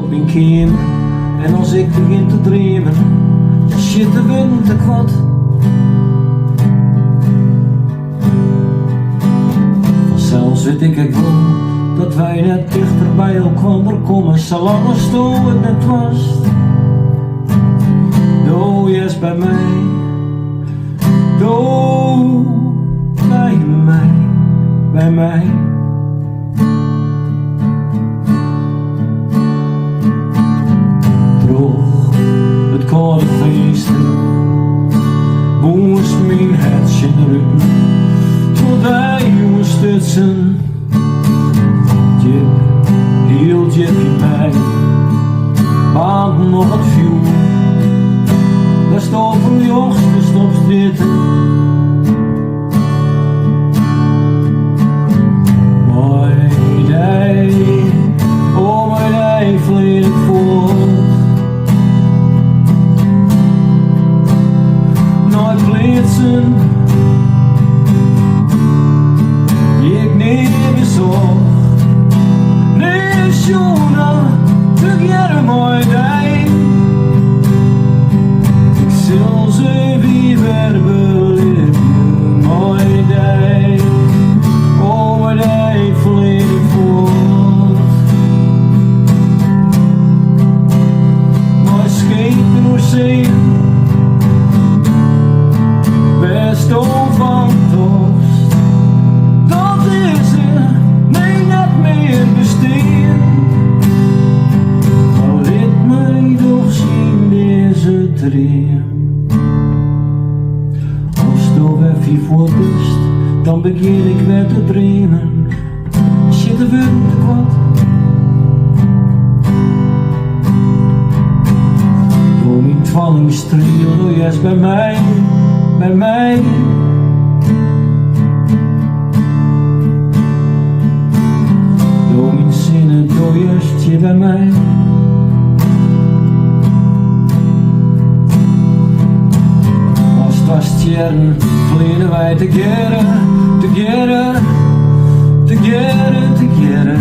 op mijn kamer. En als ik begin te dromen, dan shit de wind te kwad. Vanzelfs weet ik wel dat wij net dichter bij elkaar komen, zolang als het net was. Doe je eens bij mij, doe bij mij, bij mij. Droog het koude feesten, woest mijn hertje erin, tot wij jongens stutsen. Jip, heel jip in mij, baan nog het vuur. Daar stond een jongste opstritten. Mooi dij, oh mooi dij, vleer ik voort. Nooit plaatsen, die ik niet bezorg. Nee, schoenen, together mooi dij. Ik zal ze weer beleven, mooi dij. Oh, mooi dij, vleer ik voort. Mooi schepen door zee, best van tocht. Dat is er, nee, net meer besteen. Al rit mij toch zien deze dream. Als je even voor best, dan begin ik weer te dromen. Shit de wind te kwad. Door mijn dwallingstriel, doe je eens bij mij, bij mij. Door mijn zinnen, doe je eens bij mij. Als het was tjern, vliegen wij together, together, together, together.